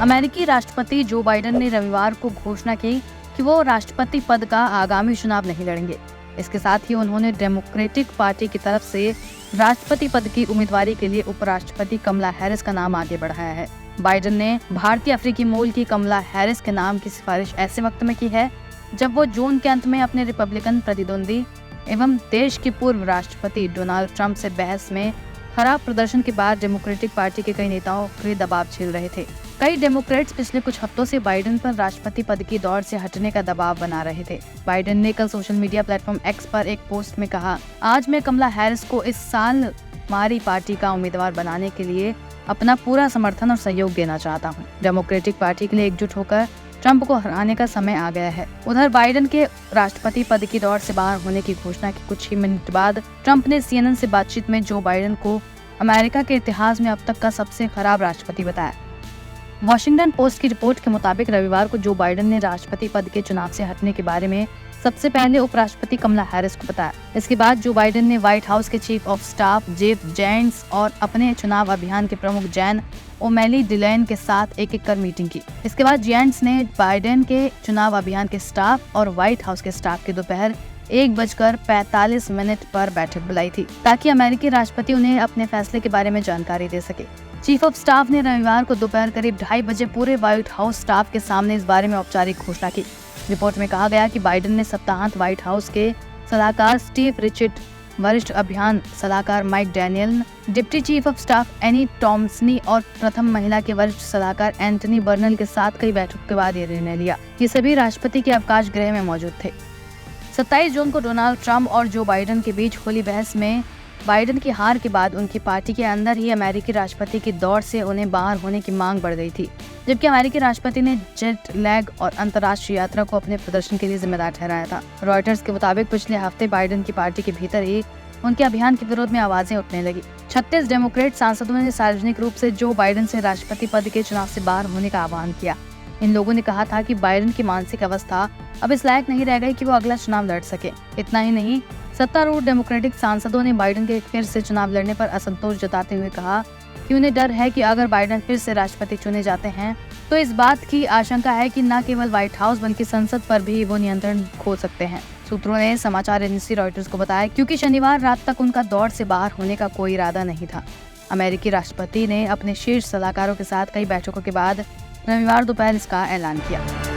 अमेरिकी राष्ट्रपति Joe Biden ने रविवार को घोषणा की कि वो राष्ट्रपति पद का आगामी चुनाव नहीं लड़ेंगे। इसके साथ ही उन्होंने डेमोक्रेटिक पार्टी की तरफ से राष्ट्रपति पद की उम्मीदवारी के लिए उपराष्ट्रपति कमला हैरिस का नाम आगे बढ़ाया है। बाइडेन ने भारतीय अफ्रीकी मूल की कमला हैरिस के नाम की सिफारिश ऐसे वक्त में की है जब वो जून के अंत में अपने रिपब्लिकन प्रतिद्वंदी एवं देश के पूर्व राष्ट्रपति डोनाल्ड ट्रंप से बहस में खराब प्रदर्शन के बाद डेमोक्रेटिक पार्टी के कई नेताओं के दबाव झेल रहे थे। कई डेमोक्रेट्स पिछले कुछ हफ्तों से बाइडेन पर राष्ट्रपति पद की दौड़ से हटने का दबाव बना रहे थे। बाइडेन ने कल सोशल मीडिया प्लेटफॉर्म एक्स पर एक पोस्ट में कहा, आज मैं कमला हैरिस को इस साल हमारी पार्टी का उम्मीदवार बनाने के लिए अपना पूरा समर्थन और सहयोग देना चाहता हूँ। डेमोक्रेटिक पार्टी के लिए एकजुट होकर ट्रंप को हराने का समय आ गया है। उधर बाइडेन के राष्ट्रपति पद की दौड़ से बाहर होने की घोषणा के कुछ ही मिनट बाद ट्रंप ने CNN से बातचीत में जो बाइडेन को अमेरिका के इतिहास में अब तक का सबसे खराब राष्ट्रपति बताया। वॉशिंगटन पोस्ट की रिपोर्ट के मुताबिक रविवार को जो बाइडेन ने राष्ट्रपति पद के चुनाव से हटने के बारे में सबसे पहले उपराष्ट्रपति कमला हैरिस को बताया। इसके बाद जो बाइडेन ने व्हाइट हाउस के chief of staff Jeff gents और अपने चुनाव अभियान के प्रमुख जैन ओमेली डिलेन के साथ एक कर मीटिंग की। इसके बाद जेंट्स ने बाइडेन के चुनाव अभियान के स्टाफ और व्हाइट हाउस के स्टाफ के दोपहर 1:45 पर बैठक बुलाई थी ताकि अमेरिकी राष्ट्रपति उन्हें अपने फैसले के बारे में जानकारी दे सके। चीफ ऑफ स्टाफ ने रविवार को दोपहर करीब 2:30 बजे पूरे व्हाइट हाउस स्टाफ के सामने इस बारे में औपचारिक घोषणा की। रिपोर्ट में कहा गया कि बाइडेन ने सप्ताहांत व्हाइट हाउस के सलाहकार स्टीव रिचर्ड, वरिष्ठ अभियान सलाहकार Mike Daniel, deputy chief of staff Annie Tomasini और प्रथम महिला के वरिष्ठ सलाहकार एंटनी बर्नल के साथ कई बैठकों के बाद ये निर्णय लिया। ये सभी राष्ट्रपति के अवकाश गृह में मौजूद थे। 27 जून को डोनाल्ड ट्रंप और जो बाइडेन के बीच हुई बहस में बाइडेन की हार के बाद उनकी पार्टी के अंदर ही अमेरिकी राष्ट्रपति की दौड़ से उन्हें बाहर होने की मांग बढ़ गई थी, जबकि अमेरिकी राष्ट्रपति ने जेट लैग और अंतर्राष्ट्रीय यात्रा को अपने प्रदर्शन के लिए जिम्मेदार ठहराया था। रॉयटर्स के मुताबिक पिछले हफ्ते बाइडेन की पार्टी के भीतर ही उनके अभियान के विरोध में आवाजें उठने लगी। 36 डेमोक्रेट सांसदों ने सार्वजनिक रूप से जो बाइडेन से राष्ट्रपति पद के चुनाव से बाहर होने का आह्वान किया। इन लोगों ने कहा था कि बाइडेन की मानसिक अवस्था अब इस लायक नहीं रह गई कि वो अगला चुनाव लड़ सके। इतना ही नहीं, सत्तारूढ़ डेमोक्रेटिक सांसदों ने बाइडेन के फिर से चुनाव लड़ने पर असंतोष जताते हुए कहा कि उन्हें डर है कि अगर बाइडेन फिर से राष्ट्रपति चुने जाते हैं तो इस बात की आशंका है कि न केवल व्हाइट हाउस बल्कि संसद पर भी वो नियंत्रण खो सकते हैं। सूत्रों ने समाचार एजेंसी रॉयटर्स को बताया क्योंकि शनिवार रात तक उनका दौड़ से बाहर होने का कोई इरादा नहीं था। अमेरिकी राष्ट्रपति ने अपने शीर्ष सलाहकारों के साथ कई बैठकों के बाद रविवार दोपहर इसका ऐलान किया।